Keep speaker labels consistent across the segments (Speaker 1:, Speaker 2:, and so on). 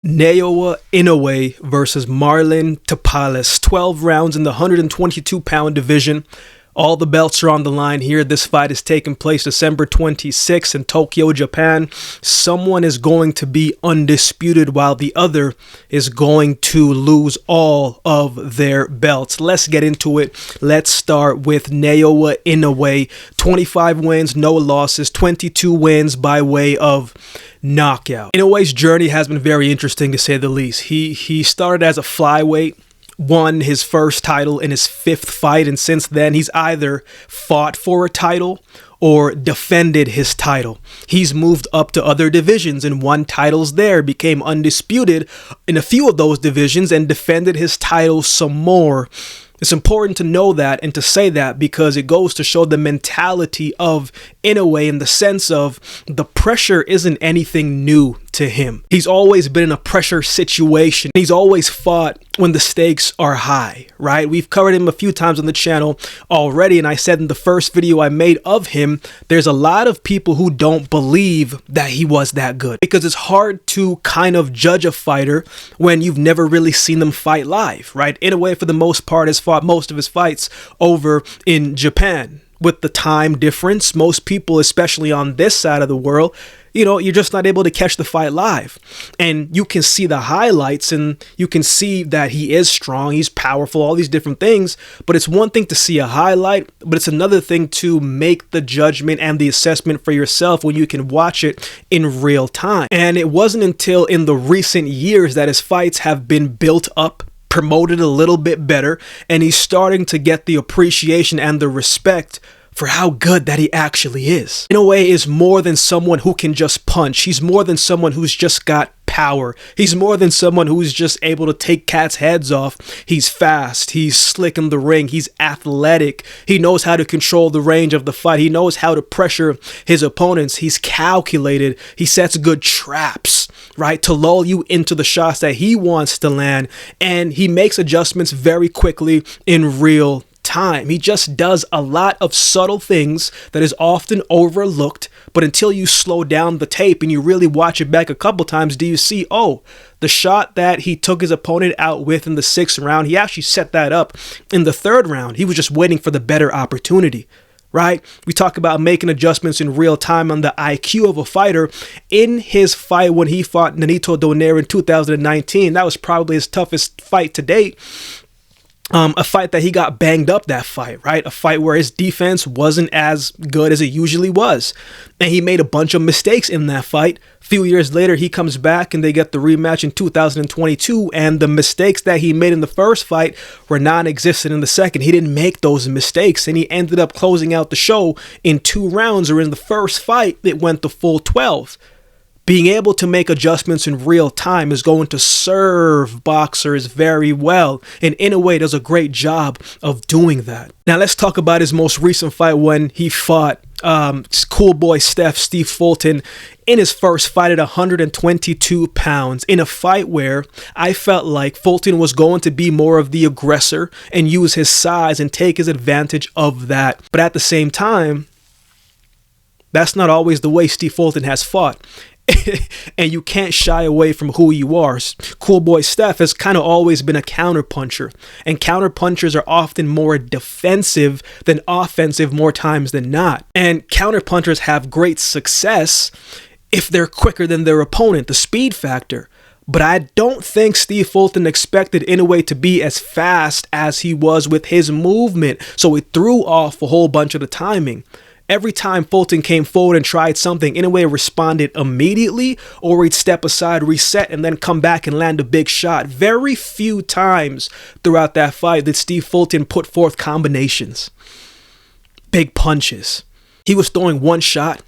Speaker 1: Naoya Inoue versus Marlon Tapales. 12 rounds in the 122-pound division. All the belts are on the line here. This fight is taking place December 26th in Tokyo, Japan. Someone is going to be undisputed while the other is going to lose all of their belts. Let's get into it. Let's start with Naoya Inoue. 25 wins, no losses, 22 wins by way of knockout. Inoue's journey has been very interesting to say the least. He started as a flyweight, won his first title in his 5th fight, and since then he's either fought for a title or defended his title. He's moved up to other divisions and won titles there, became undisputed in a few of those divisions, and defended his title some more. It's important to know that and to say that because it goes to show the mentality of Inoue in the sense of the pressure isn't anything new to him. He's always been in a pressure situation. He's always fought when the stakes are high, right? We've covered him a few times on the channel already, and I said in the first video I made of him, there's a lot of people who don't believe that he was that good because it's hard to kind of judge a fighter when you've never really seen them fight live, right? Inoue, for the most part, has fought most of his fights over in Japan. With the time difference, most people, especially on this side of the world, you're just not able to catch the fight live. And you can see the highlights and you can see that he is strong, he's powerful, all these different things. But it's one thing to see a highlight, but it's another thing to make the judgment and the assessment for yourself when you can watch it in real time. And it wasn't until in the recent years that his fights have been built up, promoted a little bit better, and he's starting to get the appreciation and the respect for how good that he actually is. Inoue is more than someone who can just punch. He's more than someone who's just got power. He's more than someone who's just able to take cats' heads off. He's fast. He's slick in the ring. He's athletic. He knows how to control the range of the fight. He knows how to pressure his opponents. He's calculated. He sets good traps, right, to lull you into the shots that he wants to land. And he makes adjustments very quickly in real time. He just does a lot of subtle things that is often overlooked, but until you slow down the tape and you really watch it back a couple times, do you see, oh, the shot that he took his opponent out with in the 6th round, he actually set that up in the 3rd round. He was just waiting for the better opportunity, right? We talk about making adjustments in real time on the IQ of a fighter. In his fight when he fought Nonito Donaire in 2019, that was probably his toughest fight to date. A fight that he got banged up that fight, right? A fight where his defense wasn't as good as it usually was. And he made a bunch of mistakes in that fight. A few years later, he comes back and they get the rematch in 2022. And the mistakes that he made in the first fight were non-existent in the second. He didn't make those mistakes. And he ended up closing out the show in 2 rounds, or in the first fight, it went the full 12. Being able to make adjustments in real time is going to serve boxers very well, and Inoue does a great job of doing that. Now let's talk about his most recent fight when he fought cool boy Steve Fulton in his first fight at 122 pounds, in a fight where I felt like Fulton was going to be more of the aggressor and use his size and take his advantage of that. But at the same time, that's not always the way Steve Fulton has fought. And you can't shy away from who you are. Cool boy Steph has kind of always been a counterpuncher, and counterpunchers are often more defensive than offensive more times than not. And counterpunchers have great success if they're quicker than their opponent, the speed factor. But I don't think Steve Fulton expected Inoue to be as fast as he was with his movement, so it threw off a whole bunch of the timing. Every time Fulton came forward and tried something, Inoue responded immediately, or he'd step aside, reset, and then come back and land a big shot. Very few times throughout that fight did Steve Fulton put forth combinations, big punches. He was throwing 1 shot,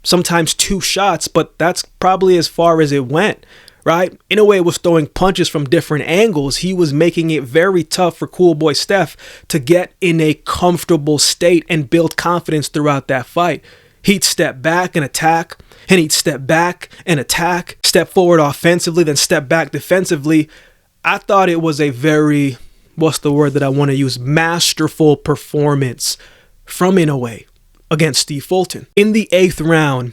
Speaker 1: sometimes 2 shots, but that's probably as far as it went, right? Inoue was throwing punches from different angles. He was making it very tough for cool boy Steph to get in a comfortable state and build confidence throughout that fight. He'd step back and attack, and he'd step back and attack, step forward offensively, then step back defensively. I thought it was a very, what's the word that I want to use, masterful performance from Inoue against Steve Fulton. In the 8th round,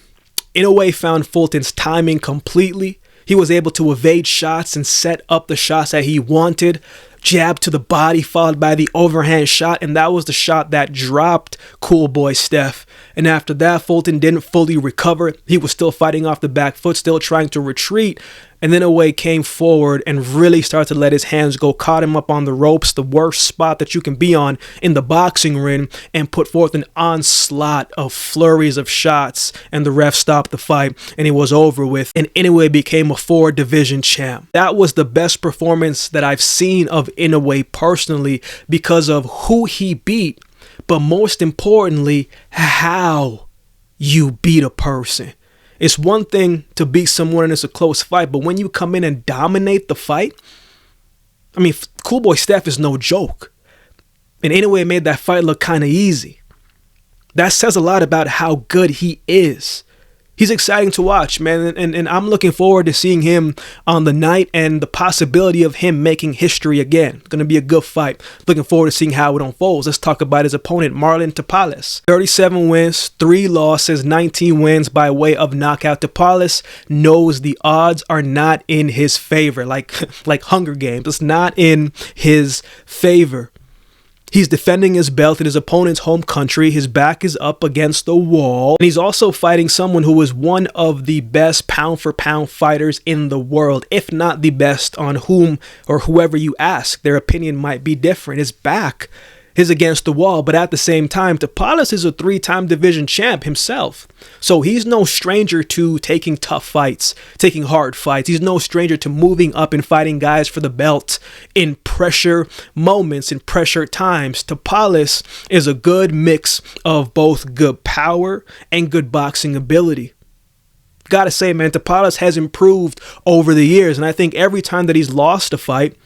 Speaker 1: Inoue found Fulton's timing completely. He was able to evade shots and set up the shots that he wanted. Jab to the body followed by the overhand shot, and that was the shot that dropped Cool Boy Steph. And after that, Fulton didn't fully recover. He was still fighting off the back foot, still trying to retreat. And then Inoue came forward and really started to let his hands go, caught him up on the ropes, the worst spot that you can be on in the boxing ring, and put forth an onslaught of flurries of shots, and the ref stopped the fight, and it was over with, and Inoue became a 4-division champ. That was the best performance that I've seen of Inoue personally because of who he beat, but most importantly, how you beat a person. It's one thing to beat someone and it's a close fight, but when you come in and dominate the fight, I mean, Cool Boy Steph is no joke. And Inoue made that fight look kind of easy. That says a lot about how good he is. He's exciting to watch, man, and I'm looking forward to seeing him on the night and the possibility of him making history again. Going to be a good fight. Looking forward to seeing how it unfolds. Let's talk about his opponent, Marlon Tapales. 37 wins, 3 losses, 19 wins by way of knockout. Tapales knows the odds are not in his favor, like Hunger Games. It's not in his favor. He's defending his belt in his opponent's home country. His back is up against the wall. And he's also fighting someone who is one of the best pound-for-pound fighters in the world, if not the best, on whom or whoever you ask. Their opinion might be different. His back is against the wall, but at the same time, Tapales is a 3-time division champ himself. So he's no stranger to taking tough fights, taking hard fights. He's no stranger to moving up and fighting guys for the belt in pressure moments, in pressure times. Tapales is a good mix of both good power and good boxing ability. Gotta say, man, Tapales has improved over the years, and I think every time that he's lost a fight,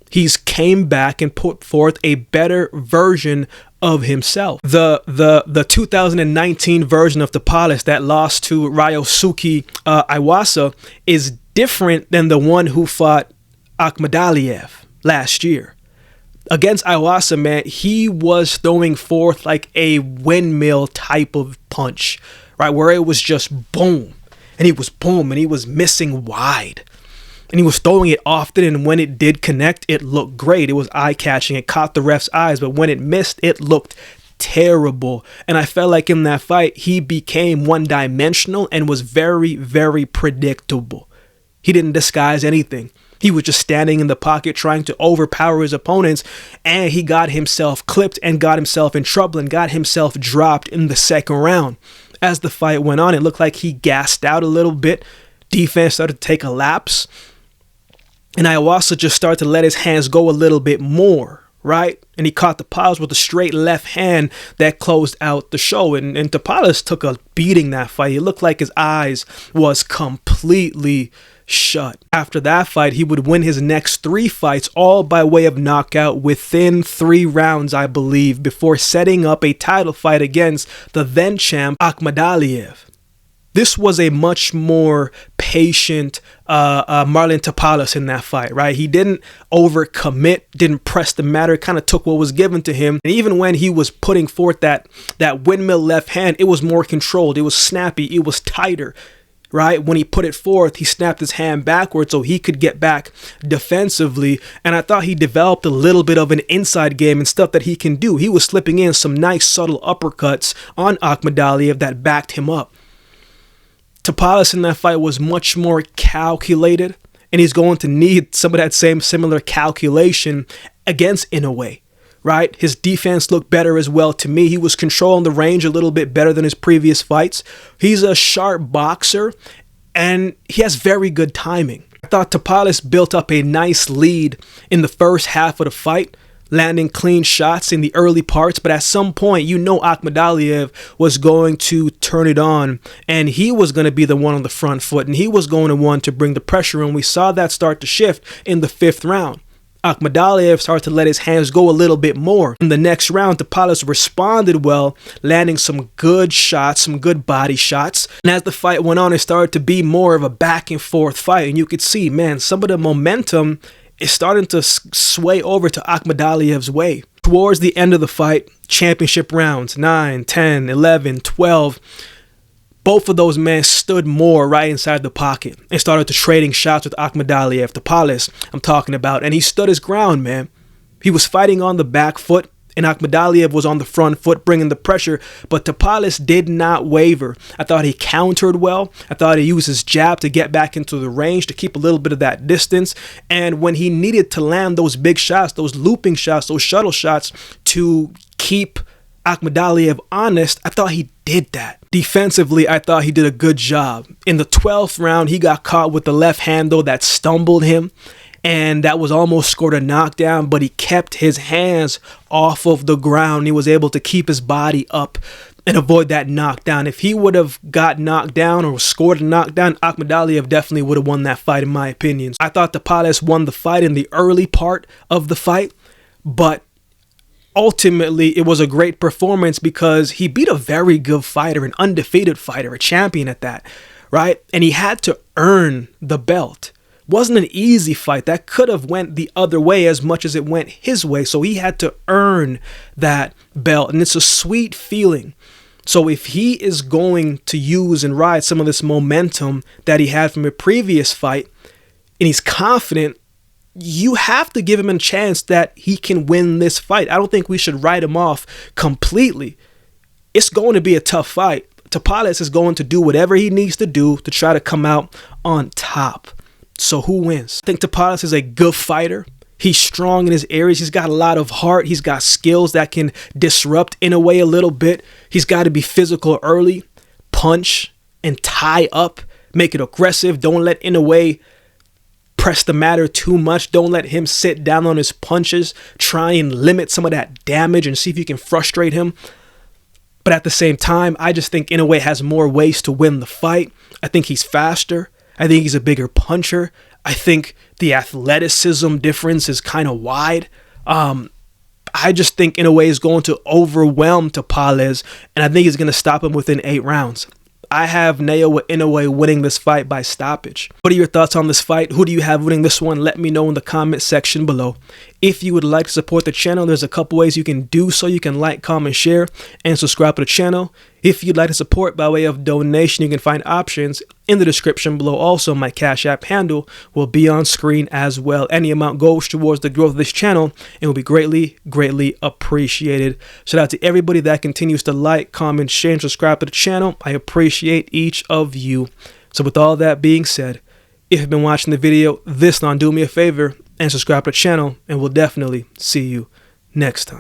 Speaker 1: he's came back and put forth a better version of himself. The 2019 version of Tapales that lost to Ryosuke Iwasa is different than the one who fought Akhmadaliev last year. Against Iwasa, man, he was throwing forth like a windmill type of punch, right? Where it was just boom, and he was boom, and he was missing wide. And he was throwing it often, and when it did connect, it looked great. It was eye-catching. It caught the ref's eyes, but when it missed, it looked terrible. And I felt like in that fight, he became one-dimensional and was very, very predictable. He didn't disguise anything. He was just standing in the pocket trying to overpower his opponents, and he got himself clipped and got himself in trouble and got himself dropped in the second round. As the fight went on, it looked like he gassed out a little bit. Defense started to take a lapse. And Iwasa just started to let his hands go a little bit more, right? And he caught Tapales with a straight left hand that closed out the show. And Tapales took a beating that fight. It looked like his eyes was completely shut. After that fight, he would win his next 3 fights, all by way of knockout within 3 rounds, I believe, before setting up a title fight against the then champ Akhmadaliev. This was a much more patient Marlon Tapales in that fight, right? He didn't overcommit, didn't press the matter, kind of took what was given to him. And even when he was putting forth that windmill left hand, it was more controlled. It was snappy. It was tighter, right? When he put it forth, he snapped his hand backwards so he could get back defensively. And I thought he developed a little bit of an inside game and stuff that he can do. He was slipping in some nice subtle uppercuts on Akhmadaliev that backed him up. Tapales in that fight was much more calculated, and he's going to need some of that similar calculation against Inoue, right? His defense looked better as well to me. He was controlling the range a little bit better than his previous fights. He's a sharp boxer, and he has very good timing. I thought Tapales built up a nice lead in the first half of the fight, landing clean shots in the early parts, but at some point, you know Akhmadaliev was going to turn it on, and he was going to be the one on the front foot, and he was going to want to bring the pressure, and we saw that start to shift in the 5th round. Akhmadaliev started to let his hands go a little bit more. In the next round, Tapales responded well, landing some good shots, some good body shots. And as the fight went on, it started to be more of a back and forth fight, and you could see, man, some of the momentum is starting to sway over to Akhmadaliev's way. Towards the end of the fight, championship rounds, 9, 10, 11, 12, both of those men stood more right inside the pocket and started to trading shots with Akhmadaliev, Tapales I'm talking about, and he stood his ground, man. He was fighting on the back foot, and Akhmadaliev was on the front foot, bringing the pressure, but Tapales did not waver. I thought he countered well. I thought he used his jab to get back into the range, to keep a little bit of that distance, and when he needed to land those big shots, those looping shots, those shuttle shots, to keep Akhmadaliev honest, I thought he did that. Defensively, I thought he did a good job. In the 12th round, he got caught with the left hand though that stumbled him, and that was almost scored a knockdown, but he kept his hands off of the ground. He was able to keep his body up and avoid that knockdown. If he would have got knocked down or scored a knockdown, Akhmadaliev definitely would have won that fight in my opinion. I thought Tapales won the fight in the early part of the fight, but ultimately it was a great performance because he beat a very good fighter, an undefeated fighter, a champion at that, right? And he had to earn the belt. Wasn't an easy fight. That could have went the other way as much as it went his way. So he had to earn that belt, and it's a sweet feeling. So if he is going to use and ride some of this momentum that he had from a previous fight, and he's confident, you have to give him a chance that he can win this fight. I don't think we should write him off completely. It's going to be a tough fight. Tapales is going to do whatever he needs to do to try to come out on top. So who wins? I think Tapales is a good fighter. He's strong in his areas. He's got a lot of heart. He's got skills that can disrupt Inoue a little bit. He's got to be physical early, punch and tie up, make it aggressive. Don't let Inoue press the matter too much. Don't let him sit down on his punches. Try and limit some of that damage and see if you can frustrate him. But at the same time, I just think Inoue has more ways to win the fight. I think he's faster. I think he's a bigger puncher. I think the athleticism difference is kind of wide. I just think Inoue is going to overwhelm Tapales, and I think he's going to stop him within 8 rounds. I have Naoya Inoue winning this fight by stoppage. What are your thoughts on this fight? Who do you have winning this one? Let me know in the comment section below. If you would like to support the channel, there's a couple ways you can do so. You can like, comment, share, and subscribe to the channel. If you'd like to support by way of donation, you can find options in the description below. Also, my Cash App handle will be on screen as well. Any amount goes towards the growth of this channel and will be greatly, greatly appreciated. Shout out to everybody that continues to like, comment, share, and subscribe to the channel. I appreciate each of you. So with all that being said, if you've been watching the video this long, do me a favor and subscribe to the channel, and we'll definitely see you next time.